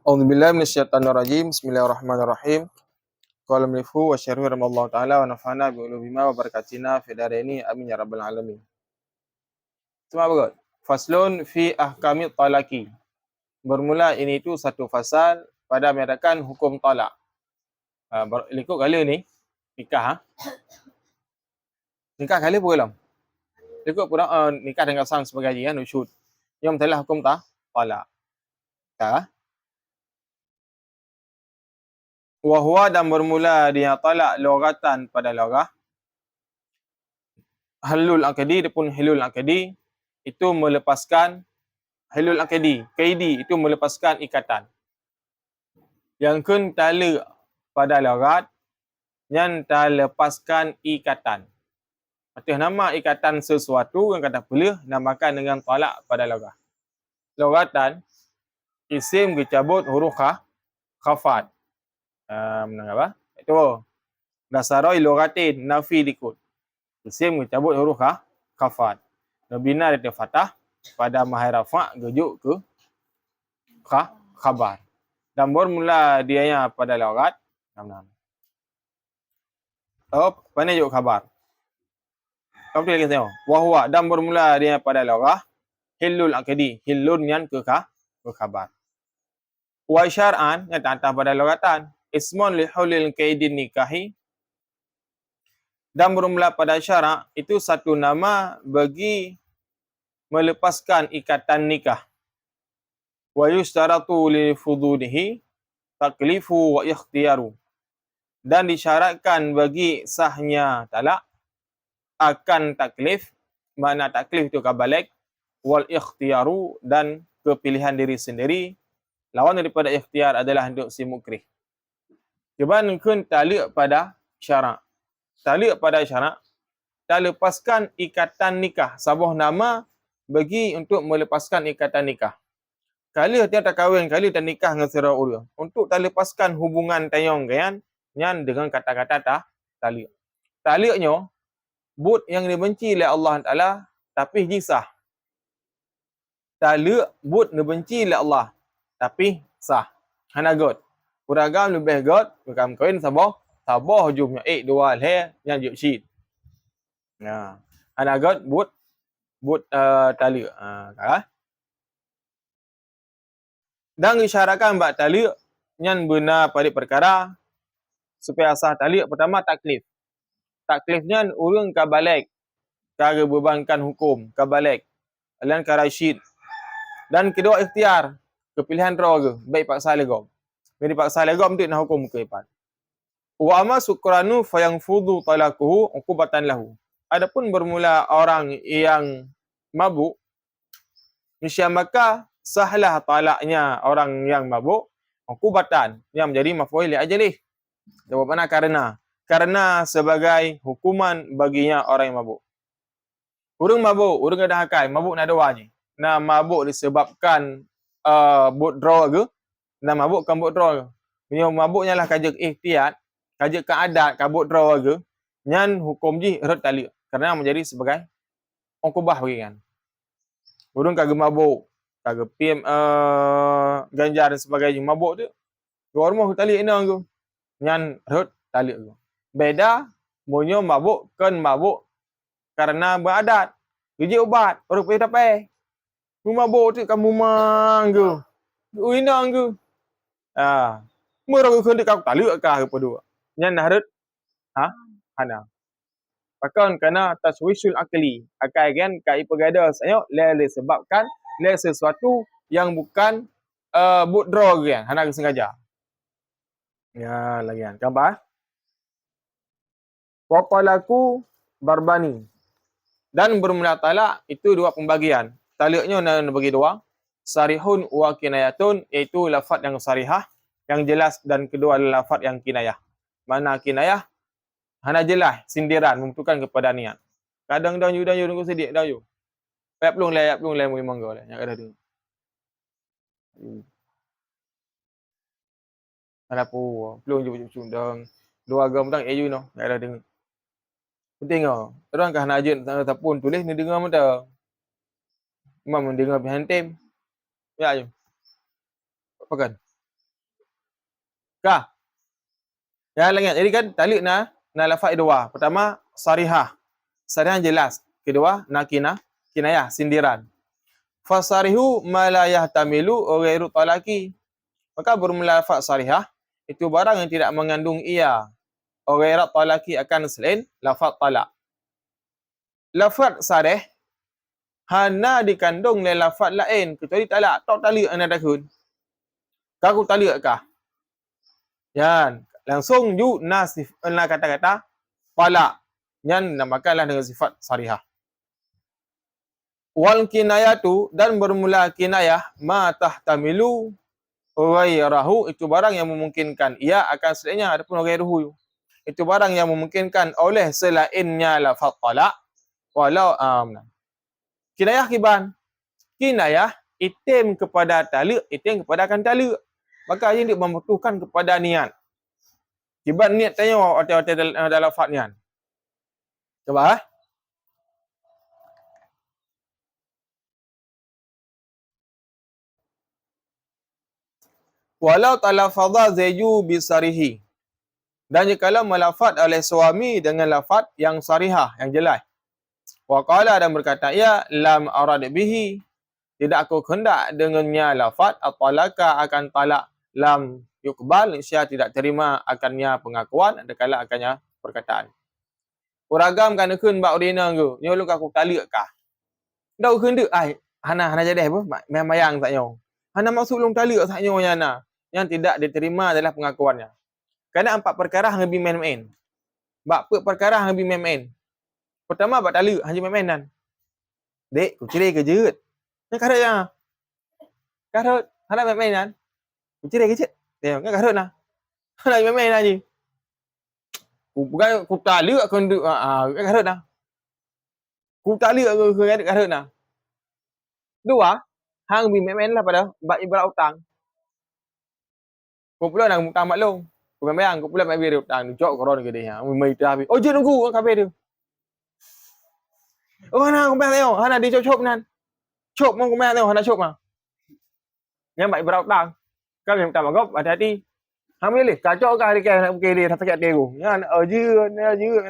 A'udzubillahi minasyaitonirrajim. Bismillahirrahmanirrahim. Qala al-mu'allif wa syarih rahimallahu taala wa nafa'ana bi ulumima wa barakatina fi daraini amin ya rabbal alamin. Semua berikut. Faslun fi ahkami talaki. Bermula ini itu satu fasal pada menyatakan hukum talak. Ikut kali ni nikah. Nikah kali pun belum. Ikut pula nikah dengan sang sebagai haji nusyud. Yang telah hukum talak. Wahwa dan bermula dia talak logatan pada logah. Halul akadi ataupun hilul akadi itu melepaskan hilul akadi. Kaidi itu melepaskan ikatan. Yang kun tala pada logat yang lepaskan ikatan. Artinya nama ikatan sesuatu yang kata boleh namakan dengan talak pada logah. Logatan isim dicabut huruf khafat. Menang apa? Itu dasaroi logatin nafi dikut. Isim dicabut huruf khafat. Nabina dia fathah pada mahai rafa' gejuk ke khabar. Dan bermula dianya pada logat. Mana juk khabar? Kamu lagi tengok. Wahwa dan bermula dia pada logah hilul akadi. Hilun yang ke khabar. Wa syar'an yang tak pada logatan. Ismun li hulil kaidin nikahi. Dan bermula pada syarak itu satu nama bagi melepaskan ikatan nikah. Wa yustaratu li fududihi taklifu wa ikhtiyaru. Dan disyaratkan bagi sahnya talak akan taklif, makna taklif itu kabalik, wal ikhtiyaru dan kepilihan diri sendiri. Lawan daripada ikhtiar adalah untuk si mukrih. Keban kun talak pada syarak. Talak pada syarak, tak lepaskan ikatan nikah. Sabuh nama bagi untuk melepaskan ikatan nikah. Kali dia tak kahwin, kali tak nikah dengan sira ura. Untuk tak lepaskan hubungan tayong kan, yang dengan kata-kata talak. Talaknya but yang dibenci oleh Allah Taala tapi jisah. Talak but dibenci oleh Allah tapi sah. Hanagot. Uragam lebih god, bukan kahwin sabuh hujungnya dua leh yang juk syid. Nah, hanagot but talak. Dan disyaratkan bab talak yang benar pada perkara supaya sah talak pertama taklif. Taklifnya urang kabalik, cara bebankan hukum kabalik, dan karasyid. Dan kedua ikhtiar, kepilihan raga, baik paksa legom. Jadi paksa legom tu nak hukum ke ipat. Wa amma sukranu fayanfudu talaquhu uqubatan lahu. Adapun bermula orang yang mabuk, maka sahlah talaknya orang yang mabuk uqubatan yang menjadi maf'ul li ajlih. Jawab mana karena sebagai hukuman baginya orang yang mabuk. Orang mabuk, orang ada hakai, mabuk nak doanya. Nah mabuk disebabkan withdraw ke? Nah mabuk kan withdraw ke? Yang mabuknya lah kajak ikhtiar, kajak keadat, kabut draw ke? Nyan hukum ji red talak. Kerana menjadi sebagai ukubah bagi kan. Orang kagak mabuk, kagak PM ganja dan sebagainya mabuk tu. Dua rumah talak ina ke? Nyan red talak ke. Beda monyo mabuk kan mabuk karena beradat. Kerja ubat, orang pergi dapat. Mabuk tu kamu manggu. Uinang ke. Mereka kena kau talak kah apa dua. Nyan harut hana. Bahkan kena taswisul akli. Akal kan kai pegada saya sebabkan sesuatu yang bukan withdraw kan. Hana sengaja. Ya lagi kan. Gambar. Wa talaku barbani. Dan bermula talak itu dua pembagian. Talaknya nak bagi dua. Sarihun wa kinayatun, iaitu lafaz yang sarihah, yang jelas, dan kedua adalah lafaz yang kinayah. Mana kinayah? Hana jelas, sindiran, membutuhkan kepada niat. Kadang dah you tunggu sedikit dah you. Yap long lai memang kau lah. Yang ada tu. Ada apa? Pelung je cundang. Dua agam tang you no. Yang ada dengar. Penting ah. Orang kan nak ajak ataupun tulis ni dengar mata. Memang mendengar behind time. Ya je. Apa kan? Kah? Ya lagi. Jadi kan talib na lafaz dua. Pertama sarihah. Sarihah jelas. Kedua kinayah sindiran. Fasarihu ma la yahtamilu ghairu talaqi. Maka bermula lafaz sarihah itu barang yang tidak mengandung ia ghairu talaqi akan selain lafaz talak. Lafaz sarih hana dikandung oleh lafaz lain kecuali talak. Tak talak anda takun. Kaku talak kah? Yan, langsung ju nasif kata-kata talak. Yan namakanlah dengan sifat sarihah. Wal kinayatu dan bermula kinayah ma tahtamilu ghairahu itu barang yang memungkinkan ia akan selainnya adapun ghairuhu itu barang yang memungkinkan oleh selainnya lafaz talak walau kinayah kiban kinayah itim kepada talak itim kepada akan talak maka ia membutuhkan kepada niat kiban niat tanya dalam lafaz niat coba walau talafadha zaju bisarihi dan jikalau melafaz oleh suami dengan lafaz yang sarihah yang jelas wa qala dan berkata ya lam arad bihi tidak aku hendak dengannya lafaz at-talaka akan talak lam yuqbal insya tidak terima akannya pengakuan adakala akannya perkataan uragam kan keun ba udina ke nyolong aku talak kah dah hendak ai hana jadi apa memang tak nyo hana maksud long talak tak nyo nyana yang tidak diterima adalah pengakuannya. Kerana empat perkara hang bi main-main. Bak perkara hang bi main-main. Pertama bak talak hang main-mainan. Dek, ku cerai ke jeut. Nak karut ya. Karut, hang main-mainan. Ku cerai ke jeut. Tengok kan karut nah. Hang main-main aja. Ku bukan ku talak kan karut nah. Ku talak ke karut nah. Dua, hang bi main-main lah pada bak ibarat utang. Ku pula nak utang maklum. Ku memang ku pula mai beri utang jok koron ke dia. Mai dah habis. Oh je nunggu kabe dia. Oh hana ku mai tengok. Hana di cop-cop nan. Cop mau ku mai tengok hana cop ah. Yang mai berau utang. Kau yang utang magop hati-hati. Hang boleh kacau kah dia nak pergi dia tak sakit dia ku. Yang je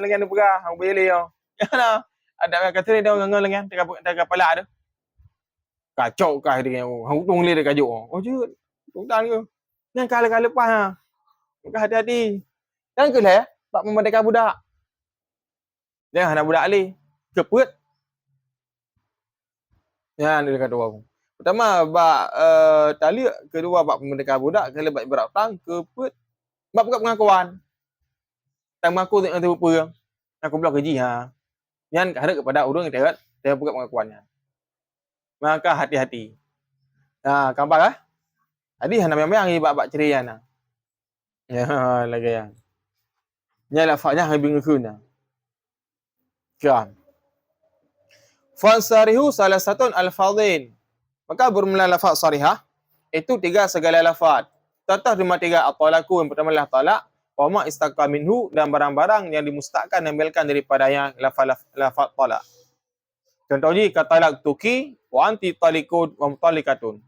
lagi ada perah hang boleh yo. Ya nah. Ada kata dia ngangan lagi dekat kepala tu. Kacau kah dia hang tung dia kajuk. Oh je utang ke. Yang kala-kala lepas ah. Kau hati-hati. Dan ke lah, bak memerdeka budak. Jangan nak budak ali. Keput. Ya, dia kata aku. Pertama, bak taliak. Kedua, bak memerdeka budak. Kalau bak ibarat tang, keput. Bak buka pengakuan. Tang mengaku tengok nanti rupa. Aku bilang keji ha. Yang harap kepada orang yang terat. Dia buka pengakuannya. Maka hati-hati. Nah, kampak lah. Tadi hana memang bak cerai nah. Ya, lagi yang. Nya lafaznya hang bingung kuna. Kan. Fansarihu salah satu al-fadhin. Maka bermula lafaz sarihah itu tiga segala lafaz. Contoh cuma tiga at-talaqu yang pertama adalah talak, wa ma istaqa minhu dan barang-barang yang dimustaqkan ambilkan daripadanya lafaz talak. Contohnya katalak tuki wa anti talikun wa mutalikatun.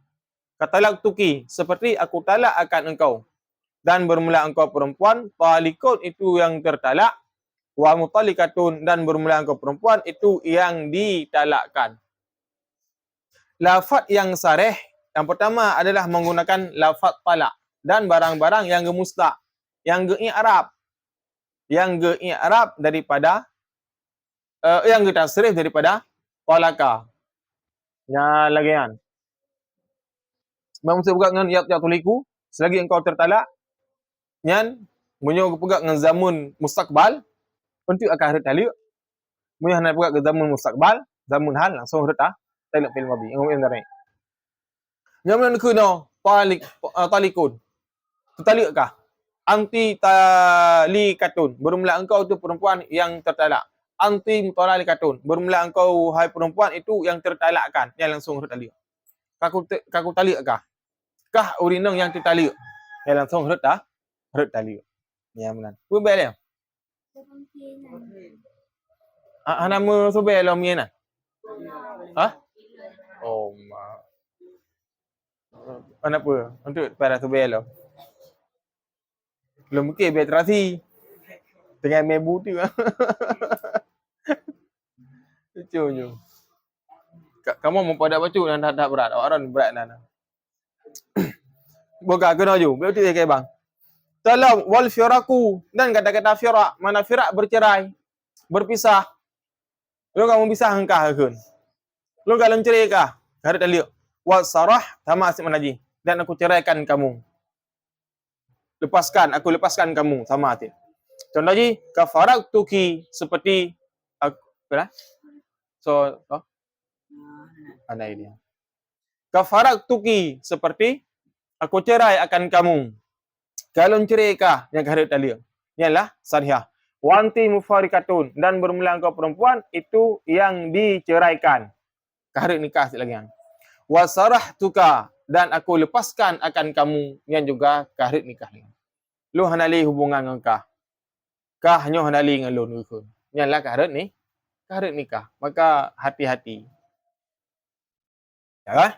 Katalak tuki seperti aku talak akan engkau dan bermula engkau perempuan, talikun itu yang tertalak, wa mutalikatun dan bermula engkau perempuan itu yang ditalakkan. Lafaz yang sarih yang pertama adalah menggunakan lafaz talak dan barang-barang yang gemustaq, yang ge-i'rab daripada yang ditasrif daripada talaka. Ya lagi kan. Memang pegang dengan ya tuliku selagi engkau tertalak nyan munyo pegang dengan zaman mustaqbal untuk akan hari talak munyo hendak pegang ke zaman mustaqbal zaman hal langsung retah talak fil madi ngom indare nyaman kuno talikun tertalikkah anti talikatun bermula engkau itu perempuan yang tertalak anti mutalikatun bermula engkau hai perempuan itu yang tertalakkan yang langsung retalik kaku talikkah kah urinang yang tertalik yang langsung retalik ya benar pun dia nama sobe lo mien ah oh ma kenapa untuk para sobe lo Belum mungkin biar terasi. Dengan mebu tu. Lucunya. Kamu mau pada baca dan dah berat. Orang berat dah. Boga kena ju. Betul ke bang? Dalam wal firaku dan kata-kata firak, mana firak bercerai, berpisah. Lu kamu pisah engkah keun. Lu kalau cerai kah? Harus dalil. Wa sarah sama asyik menaji. Dan aku ceraikan kamu. Aku lepaskan kamu sama hati. Contoh lagi, kafarak tuki seperti apa? Ada ini. Kafarak tuki seperti aku cerai akan kamu. Kalau cerai kah yang harus dalil. Ialah sarihah. Wanti mufarikatun dan bermula engkau perempuan itu yang diceraikan. Harus nikah lagi. Wasarah tuka dan aku lepaskan akan kamu yang juga harus nikah lagi. Lu hanali hubungan engkau. Kah hanya hanali dengan lu nuikun. Ialah harus ni. Harus nikah. Maka hati-hati. Ya kan?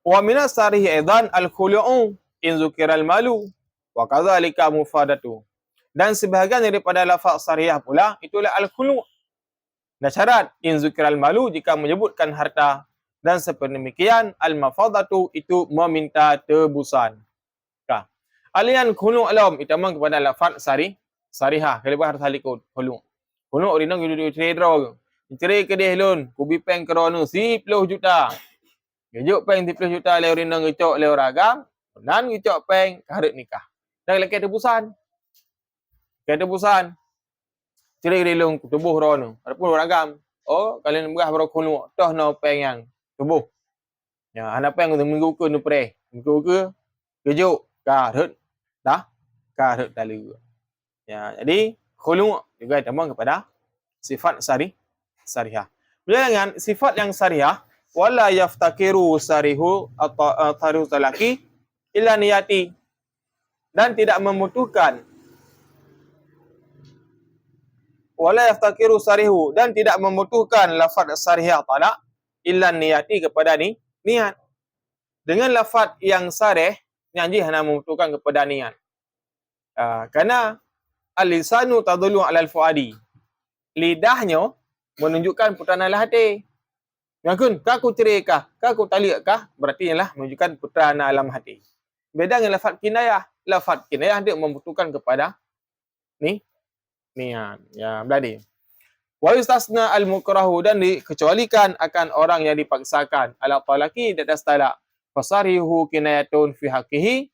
Wa minas sarih aidan al-khulu'u in zukira al-malu wa kadzalika mufadatu. Dan sebahagian daripada lafaz sariyah pula itulah al-khulu'. Dan syarat in zukira al-malu jika menyebutkan harta dan seperti demikian al-mafadatu itu meminta tebusan. Kah. Alian khulu' alam itu memang kepada lafaz sarihah kalau harta likut khulu'. Khulu' orang duduk trader. Cerai ke dia loan, kubi peng kerana 10 juta. Gejuk peng 10 juta le orang nang ngecok le ragam, nan ngecok peng harus nikah. Dan lagi tebusan. Tebusan. Cerai dia long tubuh rono. Adapun ragam. Oh, kalian berah berkhulu toh no peng yang tubuh. Ya, anak peng untuk minggu ke nu pre. Minggu ke gejuk harus dah harus dalu. Ya, jadi khulu juga ditambah kepada sifat sarihah. Dengan sifat yang sarihah wala yaftakiru sarihu atau tarihu talaki illa niyati dan tidak membutuhkan wala yaftakiru sarihu dan tidak membutuhkan lafaz sarihah talak illa niyati kepada niat. Dengan lafaz yang sarih nyanyi hanya membutuhkan kepada niat. Karena al-lisanu tadullu 'ala al-fuadi. Lidahnya menunjukkan putaran hati. Yakun, kah aku cerai kah? Kah aku taliak kah? Berarti ialah menunjukkan putaran alam hati. Beda dengan lafaz kinayah. Lafaz kinayah dia membutuhkan kepada niat. Ya, berarti. Wa yustasna al-mukrahu dan dikecualikan akan orang yang dipaksakan. Ala talaqi di atas talak. Fasarihu kinayatun fi haqqihi.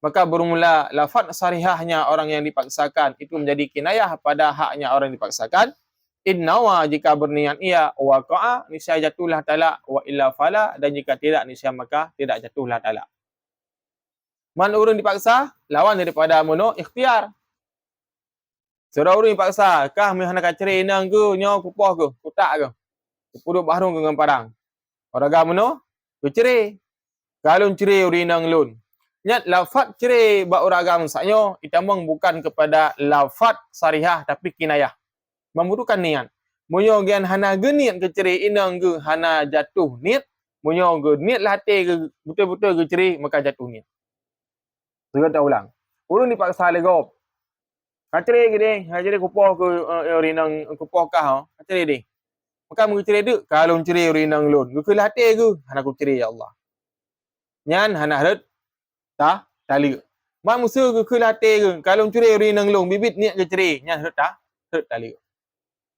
Maka bermula lafaz sarihahnya orang yang dipaksakan itu menjadi kinayah pada haknya orang yang dipaksakan. Innawa jika berniat ia waqa'a niscaya jatuhlah talak wa illa fala dan jika tidak niscaya maka tidak jatuhlah talak. Man urang dipaksa lawan daripada mono ikhtiar. Seorang urang dipaksa kah mi hendak cerai nang ke nyo kupah ke kutak ke. Puduk bahrung ke dengan parang. Orang gamono ke cerai. Kalau cerai urang nang lun. Nyat lafaz cerai ba orang agam saknyo itamang bukan kepada lafaz sarihah tapi kinayah. Membutuhkan niat. Munyo gian hana geniat ke cerai inang ke hana jatuh niat. Munyo ke niat lah hati ke betul-betul ke cerai maka jatuh niat. Saya tak ulang. Urang dipaksa legop. Cerai ke dia, cerai kupah ke rinang kupah kah, cerai dia. Maka mu cerai dak kalau cerai rinang lun. Ke lah hati ke hana ku cerai ya Allah. Nyan hana harut ta tali. Mak musuh ke lah hati ke kalau cerai rinang lun bibit niat ke cerai nyan harut ta tali.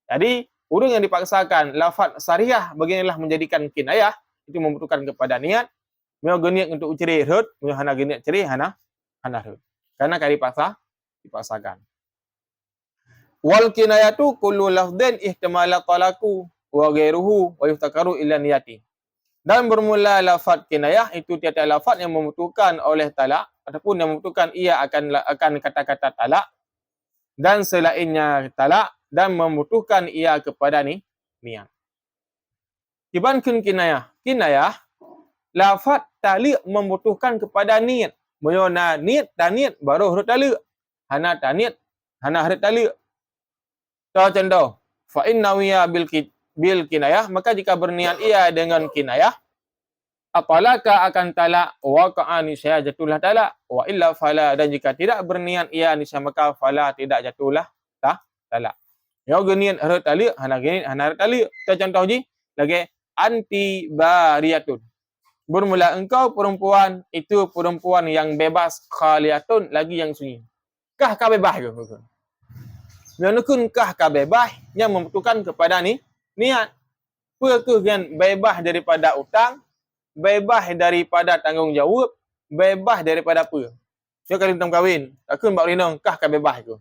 Jadi, urang yang dipaksakan lafaz sarihah bagianlah menjadikan kinayah itu membutuhkan kepada niat. Mau niat untuk cerai harut, mau hana niat cerai hana harut. Karena kali dipaksakan. Wal kinayatu kullu lafdhin ihtimala talaku wa ghairuhu wa yuftakaru illa niyati. Dan bermula lafaz kinayah itu tiada lafaz yang membutuhkan oleh talak ataupun yang membutuhkan ia akan kata-kata talak dan selainnya talak dan membutuhkan ia kepada niat. Dibandingkan kinayah. Kinayah, lafaz talik membutuhkan kepada niat. Menyona niat dan niat baru harus talik. Hana tak niat, hana harus talik. Contoh, fa inna wiya bil kinayah, maka jika berniat ia dengan kinayah, Atalaka akan talak, waqa'a niscaya jatuhlah talak, wa illa fala, dan jika tidak berniat ia niscaya maka fala, tidak jatuhlah talak. Ya genian harus talak, hana genian hana talak. Kita contoh je lagi anti bariyatun. Bermula engkau perempuan itu perempuan yang bebas, khaliyatun lagi yang sunyi. Kah ka bebas ke? Menukun kah ka bebas yang membutuhkan kepada niat. Apa yang bebas daripada utang, bebas daripada tanggungjawab, bebas daripada apa? So kalau tentang kahwin, takun bak rinong kah ka bebas ke?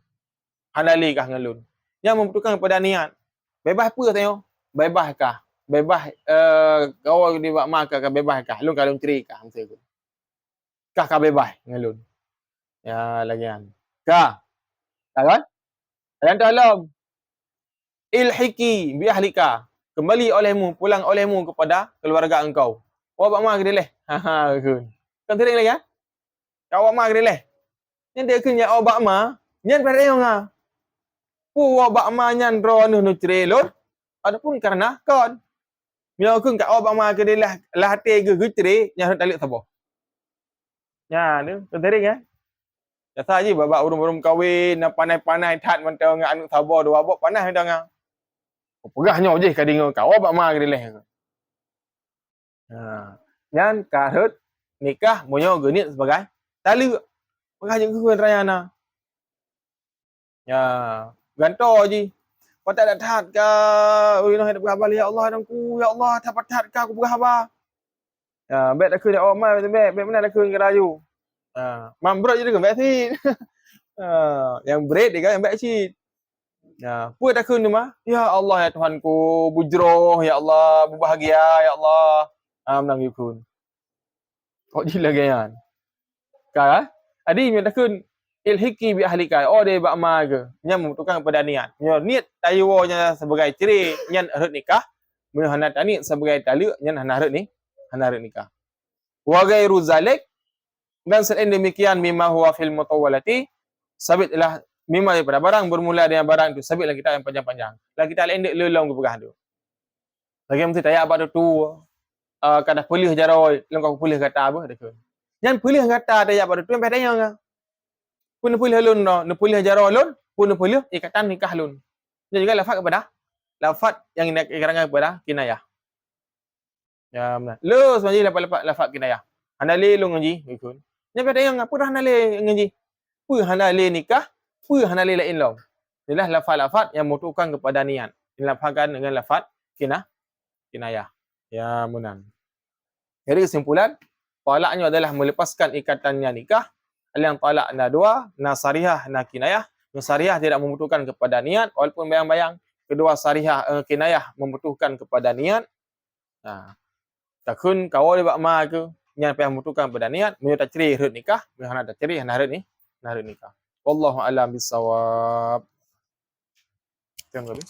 Handali kah ngelun. Yang membutuhkan kepada niat. Bebas apa tengok? Bebas kah? Bebas kau di bak mak kah bebas kah? Lun kalau ceri kah masa tu. Kah ka bebas ngelun. Ya lagian. Kah? Kan? Yang dalam ilhiki bi ahlika. Kembali olehmu, pulang olehmu kepada keluarga engkau. Wa bak mak dileh. Ha kun. Kan tering lagi ya? Kau bak mak dileh. Yang dia kun ya bak mak, nyan pada yang ah. Pu wa bak mak nyan ro nu ceri lor. Adapun karena kon. Mio kun kat bak mak ke dileh lah hati ke ceri nyan talik sabo. Ya ni, kan tering ya? Biasa je babak urung-urung kahwin, pandai-pandai tat mentang anu sabar dua abok panas mentang. Pegahnya je kading kau bak mak ke dileh. Ha. Yang karut nikah monyo genit sebagai tali. Pegah je kuan rayana. Ya, ganto je. Kau tak ada tat ke? Ui noh hidup khabar ya Allah dangku. Ya Allah, tak tat ke aku berkhabar. Ya, bet aku dak omai bet mana aku ngerayu. Ha, mambrot je dekat bet sit. Ha, yang berat dia kan yang bet sit. Ya, puat aku ni mah. Ya Allah ya Tuhanku, bujroh ya Allah, berbahagia ya Allah. Menang yukun. Kok gila kan? Kan? Adi minta kun ilhiki bi ahlika. Oh dia bak ma ke. Nya membutuhkan kepada niat. Nya niat tayunya sebagai ciri nyan harut nikah. Mun hana tani sebagai tali nyan hana harut ni. Hana harut nikah. Wa ghairu zalik, dan selain demikian mimma huwa fil mutawwalati, sabitlah mimma daripada barang bermula dengan barang itu sabitlah kita yang panjang-panjang. Lah kita lendek lelong ke pegah tu. Lagi mesti tanya apa tu kada pelih jaroi lengkau pelih kata apa dekat. Yang pelih kata tanya apa tu yang bedanya ngah. Pun pelih lun no, ne pelih jaroi lun, pun pelih ikatan nikah lun. Dan juga lafaz kepada lafaz yang dikarangan kepada kinayah. Ya benar. Lu sebenarnya lafaz kinayah. Hana le lu ngaji ikun. Yang bedanya ngah pun hana le ngaji. Pun hana le nikah, pun hana le lain long. Inilah lafaz-lafaz yang membutuhkan kepada niat. Dilafazkan dengan lafaz kinayah. Ya menang. Jadi kesimpulan, talaknya adalah melepaskan ikatannya nikah. Yang talak na dua, na sarihah, na kinayah. Yang sarihah tidak membutuhkan kepada niat, walaupun bayang-bayang. Kedua sarihah, kinayah membutuhkan kepada niat. Nah, takun kau dia bak ma ke, yang membutuhkan kepada niat, menyerta ceri harut nikah, menyerta ceri harut nikah. Wallahu a'lam bissawab. Tengok lebih.